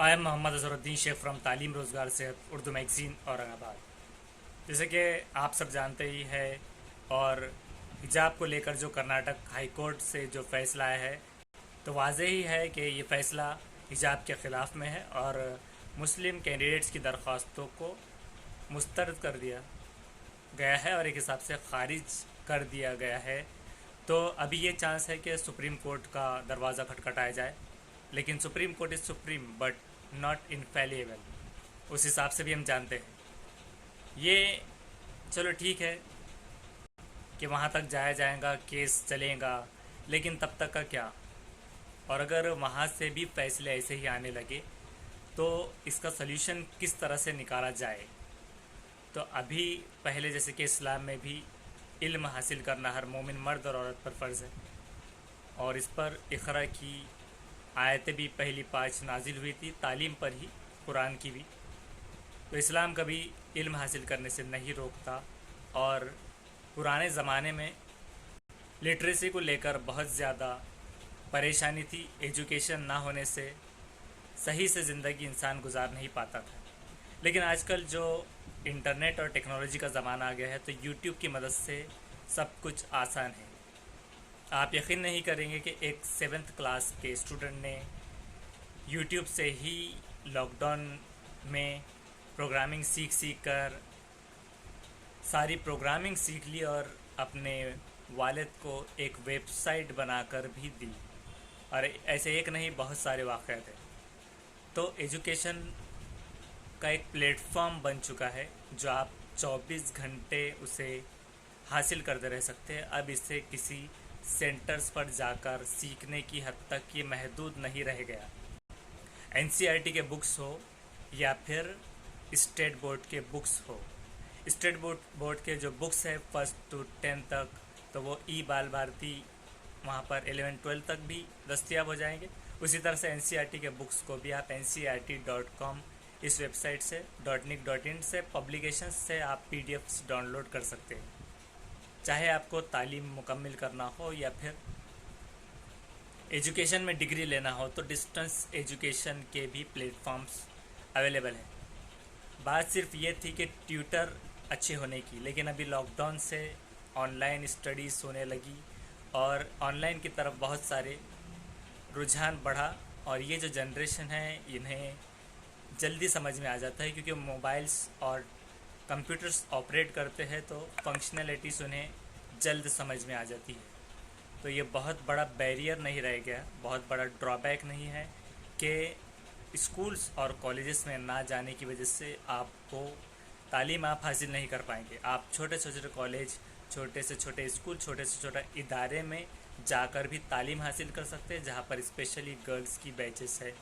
I am Mohammad Azharuddin Sheikh from Taleem Rozgar से Urdu magazine Aurangabad. जैसे कि आप सब जानते ही है, और हिजाब को लेकर जो कर्नाटक हाई कोर्ट से जो फ़ैसला आया है, तो वाज़ेह ही है कि ये फ़ैसला हिजाब के ख़िलाफ़ में है और मुस्लिम कैंडिडेट्स की दरख्वास्तों को मुस्तरद कर दिया गया है और एक हिसाब से ख़ारिज कर दिया गया है। तो अभी ये चांस है कि सुप्रीम कोर्ट का दरवाज़ा खटखटाया जाए, लेकिन supreme court is supreme but not infallible. उस हिसाब से भी हम जानते हैं ये। चलो ठीक है कि वहाँ तक जाया जाएगा, केस चलेगा, लेकिन तब तक का क्या? और अगर वहाँ से भी फैसले ऐसे ही आने लगे तो इसका सल्यूशन किस तरह से निकाला जाए? तो अभी पहले जैसे कि इस्लाम में भी इल्म हासिल करना हर मोमिन मर्द और औरत पर फ़र्ज़ है, और इस पर इक़रा की आयतें भी पहली 5 नाजिल हुई थी, तालीम पर ही, कुरान की भी। तो इस्लाम कभी इल्म हासिल करने से नहीं रोकता, और पुराने ज़माने में लिटरेसी को लेकर बहुत ज़्यादा परेशानी थी। एजुकेशन ना होने से सही से ज़िंदगी इंसान गुजार नहीं पाता था। लेकिन आजकल जो इंटरनेट और टेक्नोलॉजी का ज़माना आ गया है, तो यूट्यूब की मदद से सब कुछ आसान है। आप यकीन नहीं करेंगे कि एक 7th क्लास के स्टूडेंट ने यूट्यूब से ही लॉकडाउन में प्रोग्रामिंग सीख कर सारी प्रोग्रामिंग सीख ली और अपने वालिद को एक वेबसाइट बनाकर भी दी। और ऐसे एक नहीं, बहुत सारे वाक़यात हैं। तो एजुकेशन का एक प्लेटफॉर्म बन चुका है जो आप 24 घंटे उसे हासिल करते रह सकते हैं। अब इससे किसी सेंटर्स पर जाकर सीखने की हद तक ये महदूद नहीं रह गया। एनसीईआरटी के बुक्स हो या फिर स्टेट बोर्ड के बुक्स हो। स्टेट बोर्ड के जो बुक्स है 1st to 10th तक, तो वो ई बाल भारती वहाँ पर 11-12 तक भी दस्तयाब हो जाएंगे। उसी तरह से एनसीईआरटी के बुक्स को भी आप ncert.com इस वेबसाइट से .nic.in से पब्लिकेशन से आप PDFs डाउनलोड कर सकते हैं। चाहे आपको तालीम मुकम्मल करना हो या फिर एजुकेशन में डिग्री लेना हो, तो डिस्टेंस एजुकेशन के भी प्लेटफॉर्म्स अवेलेबल हैं। बात सिर्फ ये थी कि ट्यूटर अच्छे होने की, लेकिन अभी लॉकडाउन से ऑनलाइन स्टडीज़ होने लगी और ऑनलाइन की तरफ बहुत सारे रुझान बढ़ा। और ये जो जनरेशन है, इन्हें जल्दी समझ में आ जाता है, क्योंकि मोबाइल्स और कंप्यूटर्स ऑपरेट करते हैं, तो फंक्शनैलिटीज़ उन्हें जल्द समझ में आ जाती है। तो ये बहुत बड़ा बैरियर नहीं रह गया, बहुत बड़ा ड्रॉबैक नहीं है कि स्कूल्स और कॉलेजेस में ना जाने की वजह से आपको तालीम आप हासिल नहीं कर पाएंगे। आप छोटे से छोटे कॉलेज, छोटे से छोटे स्कूल, छोटे से छोटा इदारे में जाकर भी तालीम हासिल कर सकते हैं, जहाँ पर स्पेशली गर्ल्स की बैचेस है।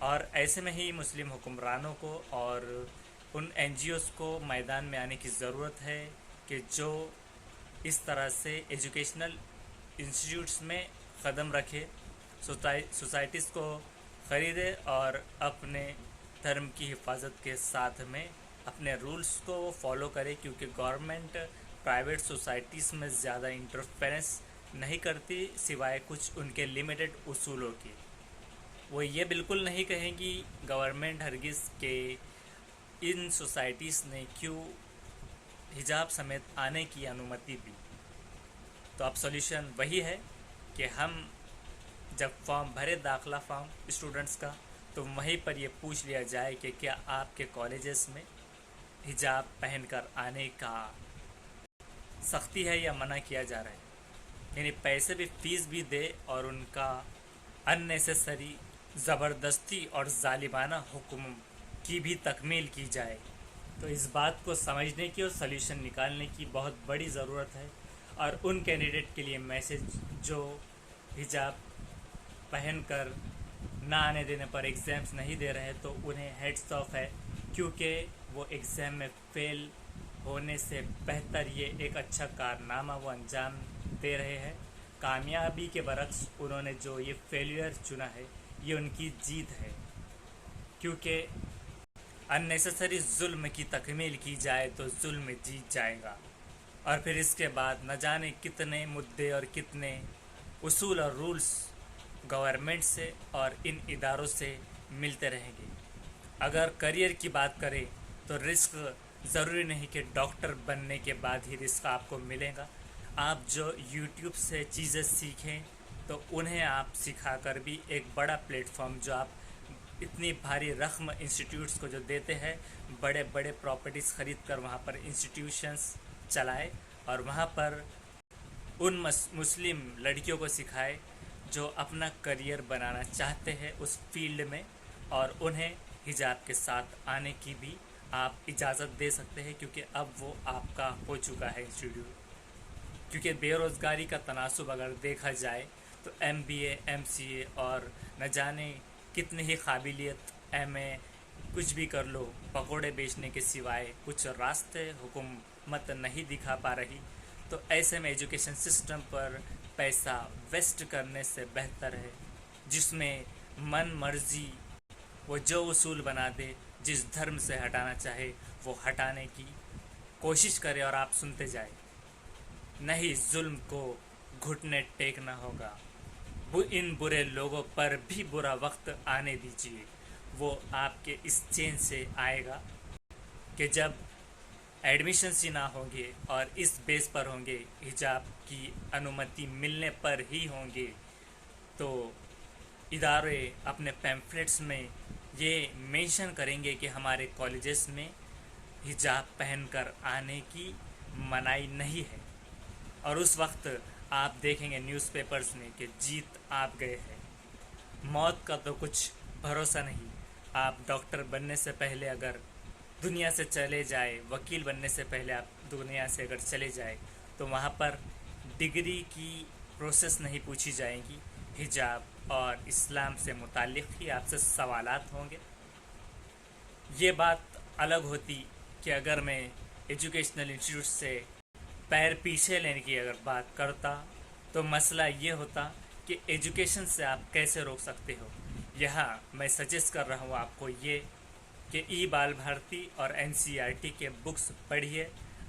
और ऐसे में ही मुस्लिम हुक्मरानों को और उन NGOs को मैदान में आने की ज़रूरत है कि जो इस तरह से एजुकेशनल इंस्टीट्यूट्स में कदम रखे, सोसाइटीज़ को ख़रीदे और अपने धर्म की हिफाजत के साथ में अपने रूल्स को वो फॉलो करे, क्योंकि गवर्नमेंट प्राइवेट सोसाइटीज़ में ज़्यादा इंटरफेरेंस नहीं करती सिवाय कुछ उनके लिमिटेड उसूलों की। वो ये बिल्कुल नहीं कहेंगी गवर्नमेंट हरगिज़ के इन सोसाइटीज़ ने क्यों हिजाब समेत आने की अनुमति दी। तो अब सॉल्यूशन वही है कि हम जब फॉर्म भरे, दाखिला फॉर्म स्टूडेंट्स का, तो वहीं पर ये पूछ लिया जाए कि क्या आपके कॉलेजेस में हिजाब पहनकर आने का सख्ती है या मना किया जा रहा है। यानी पैसे भी, फ़ीस भी दे और उनका अननेसेसरी ज़बरदस्ती और ज़ालिमाना हुक्म की भी तकमील की जाए। तो इस बात को समझने की और सल्यूशन निकालने की बहुत बड़ी ज़रूरत है। और उन कैंडिडेट के लिए मैसेज जो हिजाब पहनकर ना आने देने पर एग्ज़ाम्स नहीं दे रहे, तो उन्हें हेड्स ऑफ है, क्योंकि वो एग्ज़ाम में फ़ेल होने से बेहतर ये एक अच्छा कारनामा वो अंजाम दे रहे हैं। कामयाबी के बरक्स उन्होंने जो ये फेलियर चुना है, ये उनकी जीत है, क्योंकि अननेसेसरी जुल्म की तकमील की जाए तो जुल्म जीत जाएगा। और फिर इसके बाद न जाने कितने मुद्दे और कितने उसूल और रूल्स गवर्नमेंट से और इन इदारों से ملتے رہیں گے۔ اگر کریئر کی بات کریں تو رزق ضروری نہیں کہ ڈاکٹر بننے کے بعد ہی رزق آپ کو ملے گا۔ آپ جو یوٹیوب سے چیزیں سیکھیں تو انہیں آپ سکھا کر بھی ایک بڑا پلیٹ فارم جو آپ اتنی بھاری رقم انسٹیٹیوٹس کو جو دیتے ہیں، بڑے بڑے پراپرٹیز خرید کر وہاں پر انسٹیٹیوشنز چلائے اور وہاں پر ان مسلم لڑکیوں کو سکھائے جو اپنا کریئر بنانا چاہتے ہیں اس فیلڈ میں، اور انہیں حجاب کے ساتھ آنے کی بھی آپ اجازت دے سکتے ہیں، کیونکہ اب وہ آپ کا ہو چکا ہے انسٹیٹیوٹ۔ کیونکہ بے روزگاری کا تناسب اگر دیکھا جائے تو MBA MCA اور نہ جانے کتنی ہی قابلیت MA کچھ بھی کر لو، پکوڑے بیچنے کے سوائے کچھ راستے حکومت نہیں دکھا پا رہی، تو ایسے میں ایجوکیشن سسٹم پر پیسہ ویسٹ کرنے سے بہتر ہے جس میں من مرضی وہ جو اصول بنا دے، جس دھرم سے ہٹانا چاہے وہ ہٹانے کی کوشش کرے اور آپ سنتے جائیں۔ نہیں ظلم کو گھٹنے ٹیکنا ہوگا، ان برے لوگوں پر بھی برا وقت آنے دیجیے۔ وہ آپ کے اس چین سے آئے گا کہ جب ایڈمیشنز ہی نہ ہوں گے اور اس بیس پر ہوں گے، حجاب کی انومتی ملنے پر ہی ہوں گے، تو ادارے اپنے پیمفلیٹس میں یہ مینشن کریں گے کہ ہمارے کالجز میں حجاب پہن کر آنے کی منائی نہیں ہے، اور اس وقت آپ دیکھیں گے نیوز پیپرز میں کہ جیت آپ گئے ہیں۔ موت کا تو کچھ بھروسہ نہیں۔ آپ ڈاکٹر بننے سے پہلے اگر دنیا سے چلے جائے، وکیل بننے سے پہلے آپ دنیا سے اگر چلے جائے تو وہاں پر ڈگری کی پروسیس نہیں پوچھی جائے گی، حجاب اور اسلام سے متعلق ہی آپ سے سوالات ہوں گے۔ یہ بات الگ ہوتی کہ اگر میں ایجوکیشنل انسٹیٹیوٹ سے پیر پیچھے لینے کی اگر بات کرتا تو مسئلہ یہ ہوتا کہ ایجوکیشن سے آپ کیسے روک سکتے ہو۔ یہاں میں سجیسٹ کر رہا ہوں آپ کو یہ کہ ای بال بھارتی اور NCERT کے بکس پڑھیے۔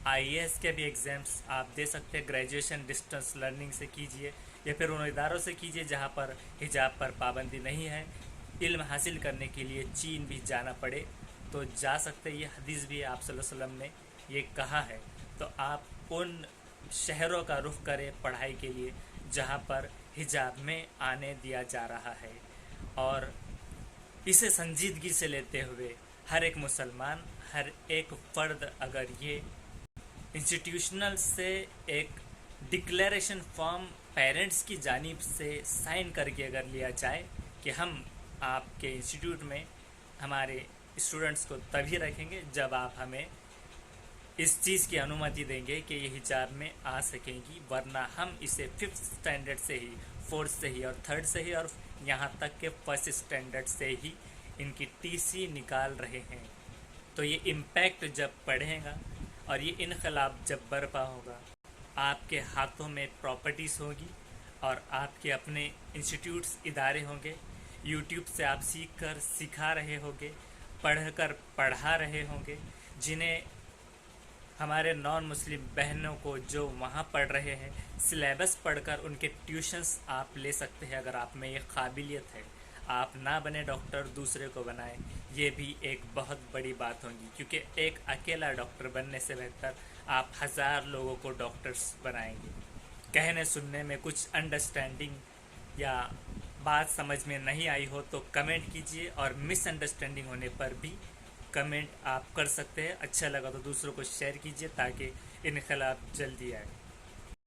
IAS کے بھی ایگزامس آپ دے سکتے ہیں، گریجویشن ڈسٹنس لرننگ سے کیجیے یا پھر ان اداروں سے کیجیے جہاں پر حجاب پر پابندی نہیں ہے۔ علم حاصل کرنے کے لیے چین بھی جانا پڑے تو جا سکتے، یہ حدیث بھی آپ صلی اللہ علیہ وسلم نے یہ کہا ہے۔ تو آپ ان شہروں کا رخ کریں پڑھائی کے لیے جہاں پر حجاب میں آنے دیا جا رہا ہے، اور اسے سنجیدگی سے لیتے ہوئے ہر ایک مسلمان، ہر ایک فرد اگر یہ انسٹیٹیوشنل سے ایک ڈکلیریشن فارم پیرنٹس کی جانب سے سائن کر کے اگر لیا جائے کہ ہم آپ کے انسٹیٹیوٹ میں ہمارے اسٹوڈنٹس کو تبھی رکھیں گے جب آپ ہمیں اس چیز کی انومتی دیں گے کہ یہ حجاب میں آ سکیں گی، ورنہ ہم اسے 5th اسٹینڈرڈ سے ہی، 4th سے ہی اور 3rd سے ہی اور یہاں تک کہ 1st اسٹینڈرڈ سے ہی ان کی TC نکال رہے ہیں۔ تو یہ امپیکٹ جب پڑھے گا اور یہ انقلاب جب برپا ہوگا، آپ کے ہاتھوں میں پراپرٹیز ہوگی اور آپ کے اپنے انسٹیٹیوٹس ادارے ہوں گے، یوٹیوب سے آپ سیکھ کر سکھا رہے ہوں گے، پڑھ کر پڑھا رہے ہوں گے، جنہیں ہمارے نان مسلم بہنوں کو جو وہاں پڑھ رہے ہیں سلیبس پڑھ کر ان کے ٹیوشنز آپ لے سکتے ہیں اگر آپ میں یہ قابلیت ہے۔ آپ نہ بنے ڈاکٹر، دوسرے کو بنائیں، یہ بھی ایک بہت بڑی بات ہوگی، کیونکہ ایک اکیلا ڈاکٹر بننے سے بہتر آپ 1000 لوگوں کو ڈاکٹرز بنائیں گے۔ کہنے سننے میں کچھ انڈرسٹینڈنگ یا بات سمجھ میں نہیں آئی ہو تو کمنٹ کیجیے، اور مس انڈرسٹینڈنگ ہونے پر بھی کمنٹ آپ کر سکتے ہیں۔ اچھا لگا تو دوسروں کو شیئر کیجیے تاکہ انقلاب جلدی آئے۔